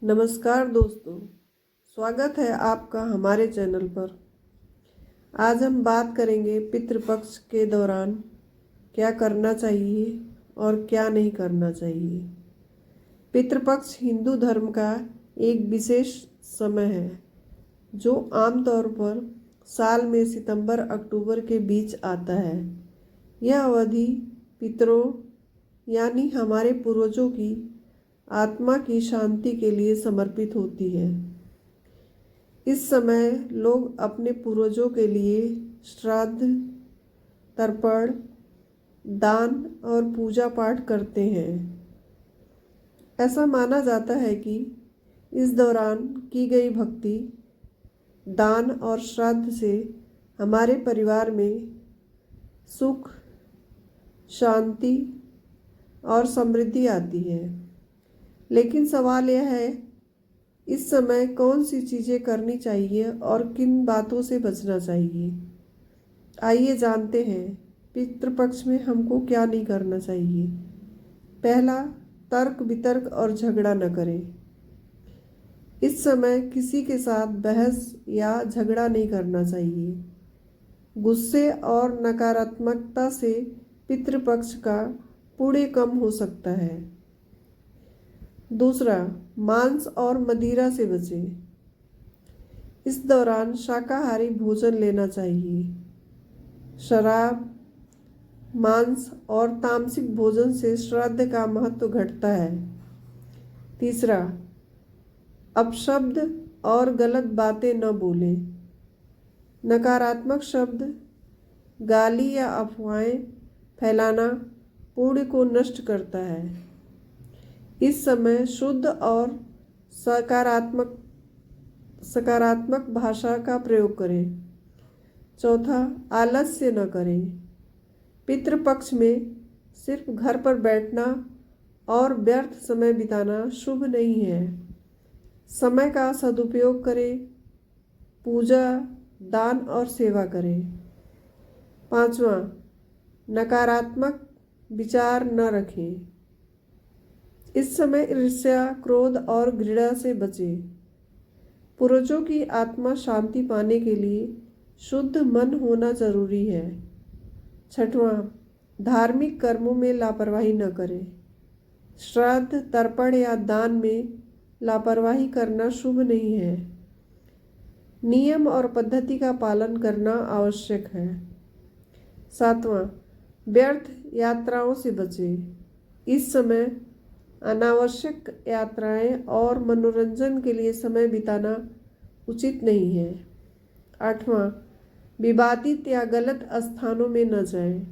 नमस्कार दोस्तों, स्वागत है आपका हमारे चैनल पर। आज हम बात करेंगे पितृपक्ष के दौरान क्या करना चाहिए और क्या नहीं करना चाहिए। पितृपक्ष हिंदू धर्म का एक विशेष समय है जो आमतौर पर साल में सितंबर अक्टूबर के बीच आता है। यह अवधि पितरों यानी हमारे पूर्वजों की आत्मा की शांति के लिए समर्पित होती है। इस समय लोग अपने पूर्वजों के लिए श्राद्ध, तर्पण, दान और पूजा पाठ करते हैं। ऐसा माना जाता है कि इस दौरान की गई भक्ति, दान और श्राद्ध से हमारे परिवार में सुख, शांति और समृद्धि आती है। लेकिन सवाल यह है, इस समय कौन सी चीज़ें करनी चाहिए और किन बातों से बचना चाहिए। आइए जानते हैं पितृपक्ष में हमको क्या नहीं करना चाहिए। पहला, तर्क वितर्क और झगड़ा न करें। इस समय किसी के साथ बहस या झगड़ा नहीं करना चाहिए। गुस्से और नकारात्मकता से पितृपक्ष का पुण्य कम हो सकता है। दूसरा, मांस और मदिरा से बचें। इस दौरान शाकाहारी भोजन लेना चाहिए। शराब, मांस और तामसिक भोजन से श्राद्ध का महत्व घटता है। तीसरा, अपशब्द और गलत बातें न बोलें। नकारात्मक शब्द, गाली या अफवाहें फैलाना पुण्य को नष्ट करता है। इस समय शुद्ध और सकारात्मक भाषा का प्रयोग करें। चौथा, आलस्य न करें। पितृपक्ष में सिर्फ घर पर बैठना और व्यर्थ समय बिताना शुभ नहीं है। समय का सदुपयोग करें, पूजा, दान और सेवा करें। पांचवा, नकारात्मक विचार न रखें। इस समय ईर्ष्या, क्रोध और घृणा से बचें। पूर्वजों की आत्मा शांति पाने के लिए शुद्ध मन होना जरूरी है। छठवां, धार्मिक कर्मों में लापरवाही न करें। श्राद्ध, तर्पण या दान में लापरवाही करना शुभ नहीं है। नियम और पद्धति का पालन करना आवश्यक है। सातवां, व्यर्थ यात्राओं से बचें। इस समय अनावश्यक यात्राएं और मनोरंजन के लिए समय बिताना उचित नहीं है। आठवां, विवादित या गलत स्थानों में न जाएं।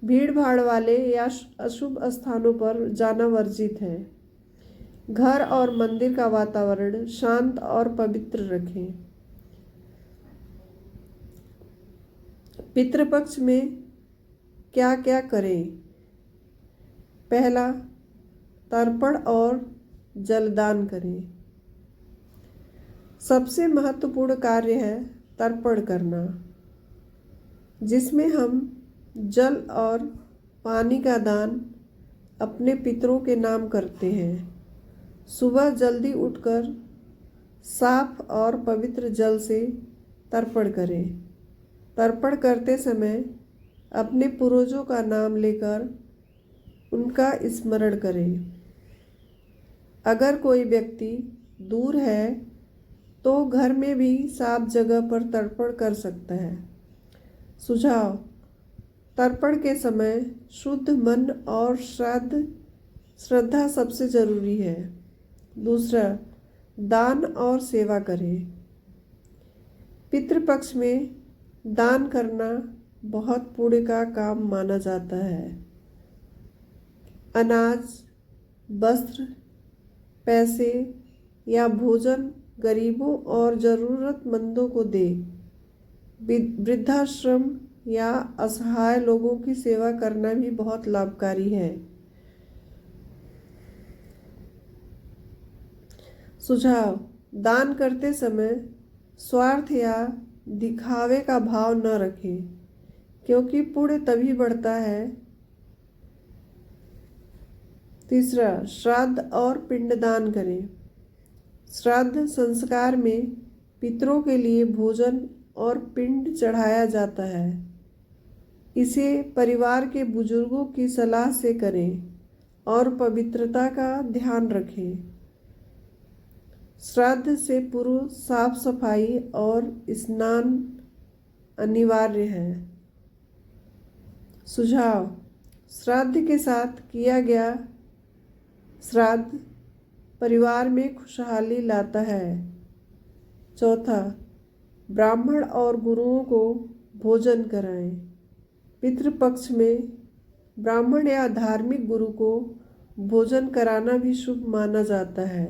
भीड़ भाड़ वाले या अशुभ स्थानों पर जाना वर्जित है। घर और मंदिर का वातावरण शांत और पवित्र रखें। पितृपक्ष में क्या क्या करें। पहला, तर्पण और जलदान करें। सबसे महत्वपूर्ण कार्य है तर्पण करना, जिसमें हम जल और पानी का दान अपने पितरों के नाम करते हैं। सुबह जल्दी उठकर साफ और पवित्र जल से तर्पण करें। तर्पण करते समय अपने पूर्वजों का नाम लेकर उनका स्मरण करें। अगर कोई व्यक्ति दूर है तो घर में भी साफ जगह पर तर्पण कर सकता है। सुझाव: तर्पण के समय शुद्ध मन और श्रद्धा सबसे जरूरी है। दूसरा, दान और सेवा करें। पितृपक्ष में दान करना बहुत पुण्य का काम माना जाता है। अनाज, वस्त्र, पैसे या भोजन गरीबों और ज़रूरतमंदों को दे। वृद्धाश्रम या असहाय लोगों की सेवा करना भी बहुत लाभकारी है। सुझाव: दान करते समय स्वार्थ या दिखावे का भाव न रखें, क्योंकि पुण्य तभी बढ़ता है। तीसरा, श्राद्ध और पिंडदान करें। श्राद्ध संस्कार में पितरों के लिए भोजन और पिंड चढ़ाया जाता है। इसे परिवार के बुजुर्गों की सलाह से करें और पवित्रता का ध्यान रखें। श्राद्ध से पूर्व साफ सफाई और स्नान अनिवार्य है। सुझाव: श्राद्ध के साथ किया गया श्राद्ध परिवार में खुशहाली लाता है। चौथा, ब्राह्मण और गुरुओं को भोजन कराएं। पितृपक्ष में ब्राह्मण या धार्मिक गुरु को भोजन कराना भी शुभ माना जाता है।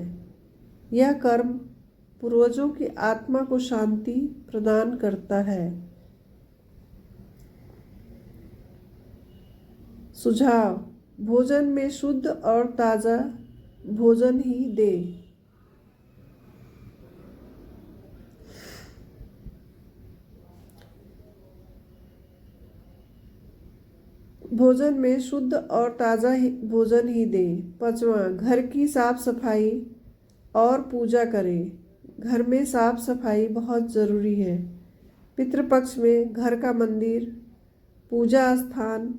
यह कर्म पूर्वजों की आत्मा को शांति प्रदान करता है। सुझाव: भोजन में शुद्ध और ताज़ा भोजन ही दें। भोजन में शुद्ध और ताज़ा भोजन ही दें। पाँचवां, घर की साफ सफाई और पूजा करें। घर में साफ सफाई बहुत ज़रूरी है। पितृपक्ष में घर का मंदिर, पूजा स्थान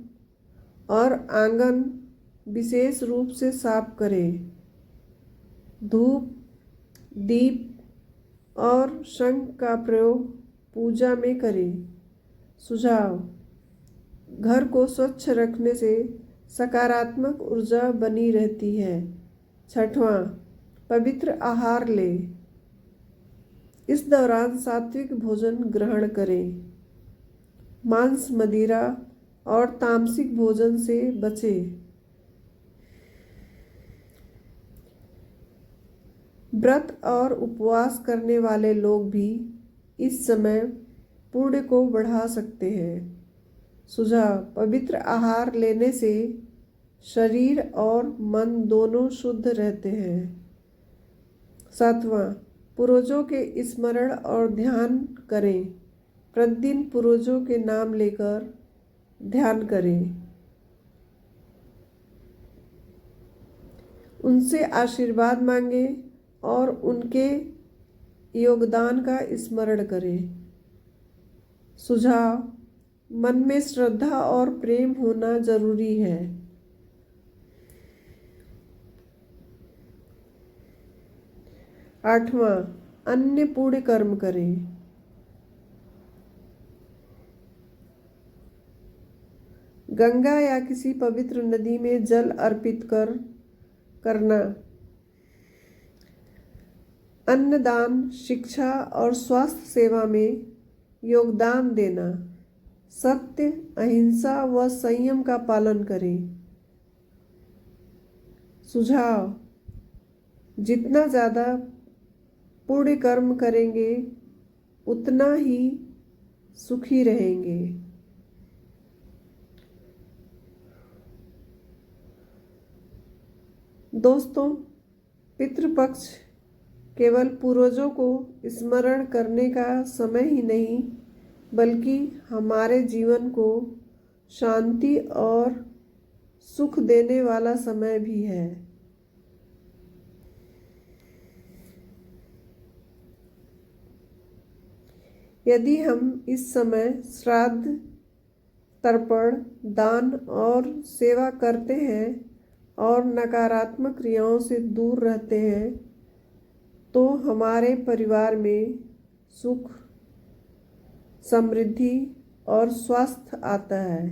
और आंगन विशेष रूप से साफ करें। धूप, दीप और शंख का प्रयोग पूजा में करें। सुझाव: घर को स्वच्छ रखने से सकारात्मक ऊर्जा बनी रहती है। छठवां, पवित्र आहार लें। इस दौरान सात्विक भोजन ग्रहण करें। मांस, मदिरा और तामसिक भोजन से बचें। व्रत और उपवास करने वाले लोग भी इस समय पुण्य को बढ़ा सकते हैं। सुझाव: पवित्र आहार लेने से शरीर और मन दोनों शुद्ध रहते हैं। सातवां, पूर्वजों के स्मरण और ध्यान करें। प्रतिदिन पूर्वजों के नाम लेकर ध्यान करें। उनसे आशीर्वाद मांगें और उनके योगदान का स्मरण करें। सुझाव: मन में श्रद्धा और प्रेम होना जरूरी है। आठवां, अन्य पुण्य कर्म करें। गंगा या किसी पवित्र नदी में जल अर्पित करना, अन्नदान, शिक्षा और स्वास्थ्य सेवा में योगदान देना, सत्य, अहिंसा व संयम का पालन करें। सुझाव: जितना ज़्यादा पुण्य कर्म करेंगे उतना ही सुखी रहेंगे। दोस्तों, पितृपक्ष केवल पूर्वजों को स्मरण करने का समय ही नहीं, बल्कि हमारे जीवन को शांति और सुख देने वाला समय भी है। यदि हम इस समय श्राद्ध, तर्पण, दान और सेवा करते हैं और नकारात्मक क्रियाओं से दूर रहते हैं, तो हमारे परिवार में सुख, समृद्धि और स्वास्थ्य आता है।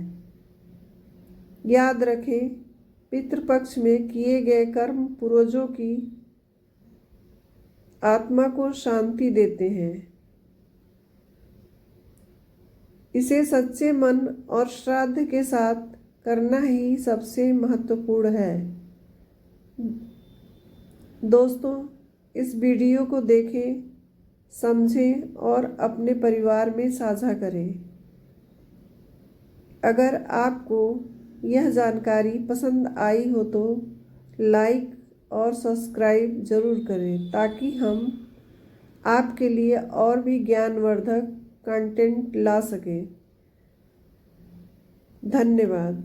याद रखें, पितृपक्ष में किए गए कर्म पूर्वजों की आत्मा को शांति देते हैं। इसे सच्चे मन और श्राद्ध के साथ करना ही सबसे महत्वपूर्ण है। दोस्तों, इस वीडियो को देखें, समझें और अपने परिवार में साझा करें। अगर आपको यह जानकारी पसंद आई हो तो लाइक और सब्सक्राइब ज़रूर करें, ताकि हम आपके लिए और भी ज्ञानवर्धक कंटेंट ला सकें। धन्यवाद।